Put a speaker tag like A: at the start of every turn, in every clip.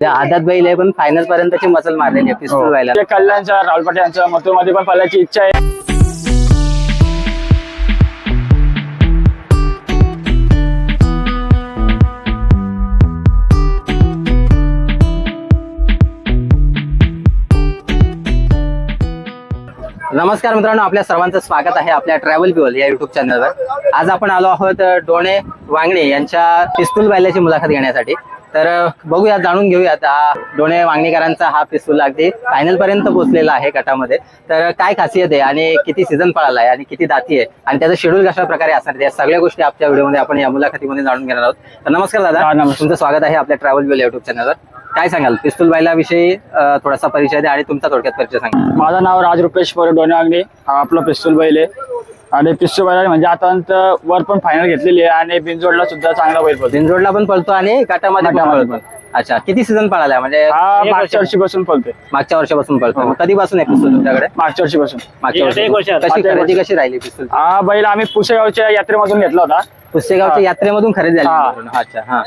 A: आदात बैल आहे पण फायनल पर्यंतची मसल मारलेली आहे पिस्तूल व्हायला.
B: कल्याणच्या राहुल पाटील यांच्या मथुरमध्ये पण पळायची इच्छा आहे.
A: नमस्कार मित्रांनो, आपल्या सर्वांचं स्वागत आहे आपल्या ट्रॅव्हल फ्युअल या युट्यूब चॅनलवर. आज आपण आलो आहोत डोणे वांगणे यांच्या पिस्तूल बैलाची मुलाखत घेण्यासाठी. तर बघूया, जाणून घेऊयात डोणे वांगणेकरांचा हा पिस्तूल अगदी फायनल पर्यंत पोहोचलेला आहे गटामध्ये. तर काय खासियत आहे आणि किती सीझन पळाला आहे आणि किती दाती आहे आणि त्याचं शेड्यूल कशा प्रकारे असणार, या सगळ्या गोष्टी आपल्या व्हिडिओमध्ये आपण या मुलाखतीमध्ये जाणून घेणार आहोत. तर नमस्कार दादा, तुमचं स्वागत आहे आपल्या ट्रॅव्हल फ्युअल युट्यूब चॅनलवर. काय सांगाल पिस्तूल बैलाविषयी थोडासा परिचय द्या आणि तुमचा थोडक्यात परिचय सांगा.
B: माझं नाव राज रुपेश पोरे डोणे वांगणे. हा आपला पिस्तूल बैल आहे आणि पिस्तूल बैल म्हणजे आता वर पण फायनल घेतलेली आहे आणि बिनजोडला सुद्धा चांगला बैल पळतो.
A: बिनजोडला पण पळतो आणि गटामध्ये पण पळतो. अच्छा, किती सीझन पळाला म्हणजे?
B: हा मागच्या वर्षीपासून पळतोय.
A: मागच्या वर्षापासून पळतो. मग कधीपासून आहे पिस्तूल तुमच्याकडे?
B: मागच्या वर्षीपासून.
A: मागच्या वर्षी कशी खरेदी कशी राहिली पिस्तूल?
B: हा बैल आम्ही पुसेगावच्या यात्रेमधून घेतला होता.
A: पुसेगावच्या यात्रेमधून खरेदी झाली. अच्छा, हा.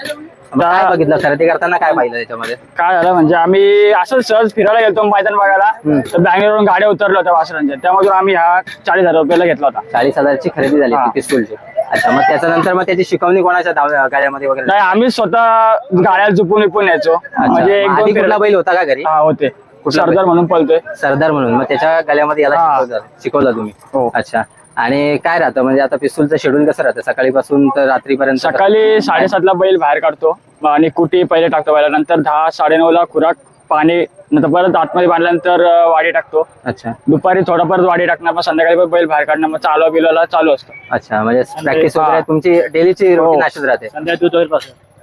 A: काय बघितलं खरेदी करताना, काय पाहिलं त्याच्यामध्ये?
B: काय झालं म्हणजे आम्ही असंच सहज फिरायला गेलो मैदान बघायला, तर बँगलोरवरून गाड्या उतरल्या होत्या वासरांच्या, त्यामधून आम्ही हा 40,000 रुपयाला घेतला होता.
A: 40,000ची खरेदी झाली पिस्तूलची. अच्छा, मग त्याच्यानंतर मग त्याची शिकवणी कोणाच्या गाड्यामध्ये वगैरे?
B: नाही, आम्ही स्वतः गाड्या झुपून विपून यायचो. म्हणजे एक दोन
A: कुठला बैल होता का घरी?
B: हा होते, सरदार म्हणून पळतोय.
A: सरदार म्हणून, मग त्याच्या गळ्यामध्ये याला शिकवलं तुम्ही?
B: हो.
A: अच्छा, आणि काय राहतं म्हणजे आता पिस्तूलचं शेड्यूल कसं राहतं सकाळीपासून तर रात्रीपर्यंत?
B: सकाळी 7:30ला बैल बाहेर काढतो आणि कुटी पहिले टाकतो बैला, नंतर 10-9:30ला खुराक पाणी, नंतर परत आतमध्ये बांधल्यानंतर वाडी टाकतो.
A: अच्छा,
B: दुपारी थोडा परत वाडी टाकणार, मग संध्याकाळी पण बैल बाहेर काढणार, मग चालवा बिलवायला चालू असतो.
A: अच्छा, म्हणजे प्रॅक्टिस वगैरे तुमची डेलीची रुटीन अशीच राहते?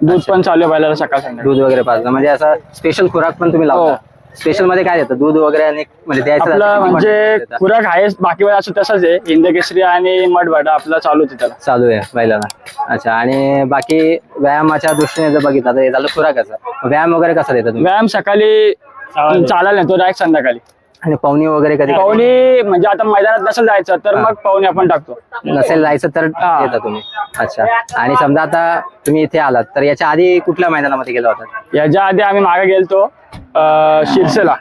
B: दूध पण चालू आहे बैलाला सकाळ संध्याकाळी.
A: दूध वगैरे पाजलं म्हणजे असं स्पेशल खुराक पण तुम्ही लावता? स्पेशल मध्ये काय देतं? दूध वगैरे आणि म्हणजे द्यायचं
B: म्हणजे खुराक आहे, बाकी वेळा असं तसंच आहे. हिंद केसरी आणि मठभाडा आपला चालू आहे, त्याला
A: चालू आहे बैलाला. अच्छा, आणि बाकी व्यायामाच्या दृष्टीने जर बघितलं तर हे झालं खुराकाचं. व्यायाम वगैरे कसा देता तुम्ही?
B: व्यायाम सकाळी चालायला नेतो डायरेक्ट संध्याकाळी.
A: आणि पवनी वगैरे कधी?
B: पवनी म्हणजे आता मैदानात नसेल जायचं तर मग पवनी आपण टाकतो.
A: नसेल जायचं तर देता तुम्ही? अच्छा, आणि समजा आता तुम्ही इथे आलात तर याच्या आधी कुठल्या मैदानामध्ये गेला होता?
B: याच्या आधी आम्ही मागे गेलतो शिरसेला,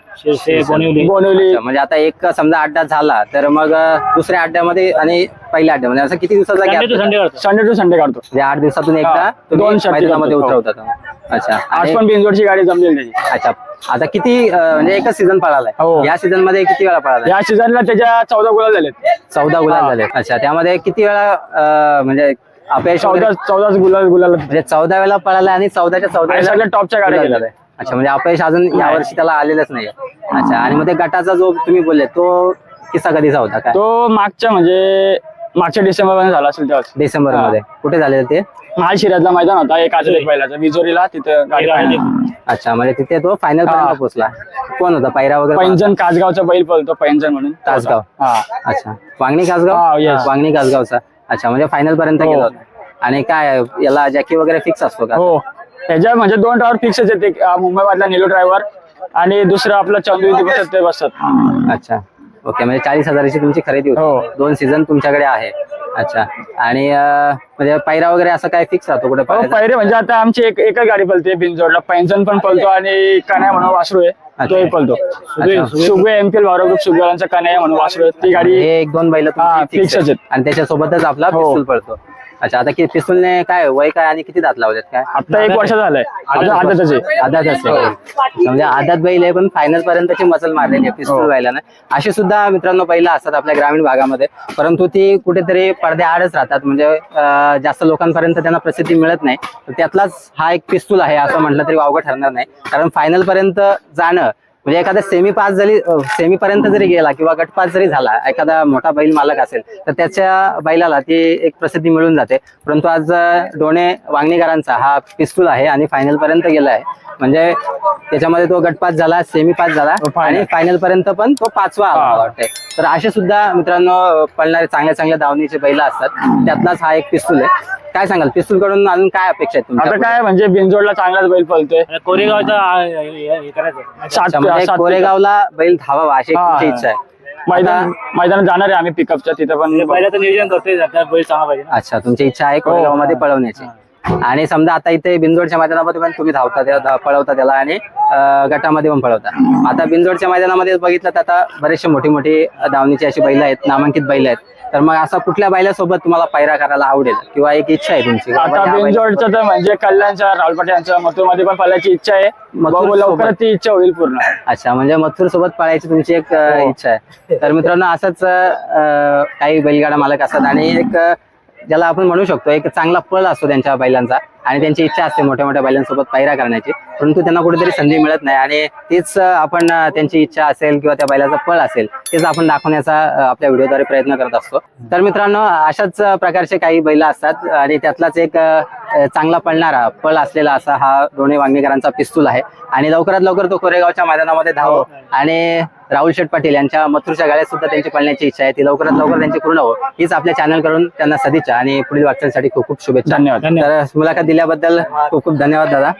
B: बोनिवली.
A: म्हणजे आता एक समजा अड्डा झाला तर मग दुसऱ्या अड्ड्यामध्ये आणि पहिल्या अड्ड्यामध्ये असं किती दिवसाचा गॅप?
B: संडे टू संडे काढतो.
A: म्हणजे 8 दिवसातून एकदा
B: दोन
A: मैदानामध्ये उतरवतात. अच्छा,
B: आज पण बिनजोडची गाडी जमलेली त्याची.
A: अच्छा, आता किती म्हणजे एकच सीझन पळालाय? या सीझन मध्ये किती वेळा पळाला?
B: या सीझनला त्याच्या 14 गुलाल झालेत.
A: 14 गुलाल झाले. अच्छा, त्यामध्ये किती वेळा म्हणजे अपयश?
B: 14 गुलाल
A: म्हणजे 14 वेळा पळाला आणि 14च्या 14
B: सगळ्या टॉपच्या गाड्या गेल्या.
A: अच्छा, म्हणजे अपयश अजून यावर्षी त्याला आलेलंच नाही. अच्छा, आणि मग ते गटाचा जो तुम्ही बोलले तो किस्सा कधीचा होता? काय
B: तो मागच्या डिसेंबर मध्ये झाला असेल तेव्हा.
A: डिसेंबर मध्ये कुठे झाले ते?
B: महाशिराजला मैदान होता एक बैलाचा, विजोरीला, तिथं गाडी.
A: अच्छा, म्हणजे तिथे तो फायनल पर्यंत पोहोचला. कोण होता पायरा वगैरे?
B: पैंजण कासगावचा बैल पळतो, पैंजण म्हणून.
A: कासगाव? अच्छा, वांगणी कासगाव. वांगणी कासगावचा. अच्छा, म्हणजे फायनल पर्यंत गेला होता. आणि काय याला जॅकी वगैरे फिक्स असतो का?
B: हो, त्याच्या म्हणजे 2 ड्रायव्हर फिक्सच येते, मुंबई मधला निलो ड्रायव्हर आणि दुसरा आपला चंदू ते बसतात.
A: अच्छा, ओके, म्हणजे 40,000ची तुमची खरेदी होती. 2 सीझन तुमच्याकडे आहे. अच्छा, आणि म्हणजे पायरा वगैरे असं काय फिक्स राहतो कुठे?
B: पायरे म्हणजे आता आमची एकच गाडी पळते बिनजोडला, पैंजण पण पळतो आणि कन्या म्हणून वासरू आहे, तोही पळतो. सुगवे एमपीएल भावरा ग्रुप सुगवेलांचा कन्या म्हणून वासरू आहे, ती गाडी.
A: 1-2 बैल
B: फिक्सच आहेत
A: आणि त्याच्यासोबतच आपला पिस्तूल पळतो. अच्छा, आता पिस्तूलने काय वय काय आणि किती दात लावलेत? काय
B: आता 1 वर्ष झालंय. आदातच आहे.
A: म्हणजे आदात बैल आहे पण फायनल पर्यंतची मसल मारलेली आहे पिस्तूल बैलानं. अशी सुद्धा मित्रांनो बैल असतात आपल्या ग्रामीण भागामध्ये, परंतु ती कुठेतरी पडद्याआडच राहतात. म्हणजे जास्त लोकांपर्यंत त्यांना प्रसिद्धी मिळत नाही. त्यातलाच हा एक पिस्तूल आहे असं म्हटलं तरी वावगं ठरणार नाही. कारण फायनल पर्यंत जाणं म्हणजे एखादा सेमी पर्यंत जरी गेला किंवा गट पास जरी झाला, एखादा मोठा बैल मालक असेल तर त्याच्या बैलाला ती एक प्रसिद्धी मिळून जाते. परंतु आज डोणे वांगणेकरांचा हा पिस्तूल आहे आणि फायनल पर्यंत गेला आहे. म्हणजे त्याच्यामध्ये तो गट पास झाला, सेमी पास झाला आणि फायनल पर्यंत पण तो 5वा आला वाटतंय. तर असे सुद्धा मित्रांनो पळणारे चांगल्या धावणीचे बैल असतात, त्यातलाच हा एक पिस्तूल आहे. काय सांगाल पिस्तूल कडून अजून काय अपेक्षा आहेत?
B: आता काय म्हणजे बिनजोडला चांगलाच बैल पळतोय.
A: कोरेगावला बैल धावावा अशी तुमची इच्छा आहे?
B: मैदानात जाणार आहे आम्ही पिकअपच्या तिथं पण
A: नियोजन करतोय. अच्छा, तुमची इच्छा आहे कोरेगाव मध्ये पळवण्याची. आणि समजा आता इथे बिनजोडच्या मैदानामध्ये पण तुम्ही पळवता त्याला आणि गटामध्ये पण पळवता. आता बिनजोडच्या मैदानामध्ये बघितलं तर आता बरेचसे मोठी धावणीची अशी बैल आहेत, नामांकित बैल आहेत. तर मग असा कुठल्या बैलासोबत तुम्हाला पायरा करायला आवडेल किंवा एक इच्छा आहे तुमची?
B: आता बिनजोडचं तर म्हणजे कल्याणच्या राहुल पाटील यांच्या मथुरमध्ये पण पळायची इच्छा आहे. बघू लवकरच ती इच्छा होईल पूर्ण.
A: अच्छा, म्हणजे मथुर सोबत पळायची तुमची एक इच्छा आहे. तर मित्रांनो असंच काही बैलगाडा मालक असतात आणि एक ज्याला आपण म्हणू शकतो एक चांगला पळ असतो त्यांच्या बैलांचा आणि त्यांची इच्छा असते मोठ्या बैलांसोबत पायरा करण्याची, परंतु त्यांना कुठेतरी संधी मिळत नाही आणि तीच आपण त्यांची इच्छा असेल किंवा त्या बैलाचा पळ असेल तेच आपण दाखवण्याचा आपल्या व्हिडिओद्वारे प्रयत्न करत असतो. तर मित्रांनो अशाच प्रकारचे काही बैल असतात आणि त्यातलाच एक चांगला पळणारा पळ असलेला असा हा दोन्ही वांगीकरांचा पिस्तूल आहे आणि लवकरात लवकर तो कोरेगावच्या मैदानामध्ये धाव आणि राहुल शेठ पाटील यांच्या मथुरच्या गाड्यात सुद्धा त्यांची पळण्याची इच्छा आहे, ती लवकरात लवकर त्यांची पूर्ण हो हीच आपल्या चॅनल करून त्यांना सदिच्छा आणि पुढील वाटचालीसाठी खूप खूप शुभेच्छा.
B: धन्यवाद.
A: तर मुलाखत दिल्याबद्दल खूप खूप धन्यवाद दादा.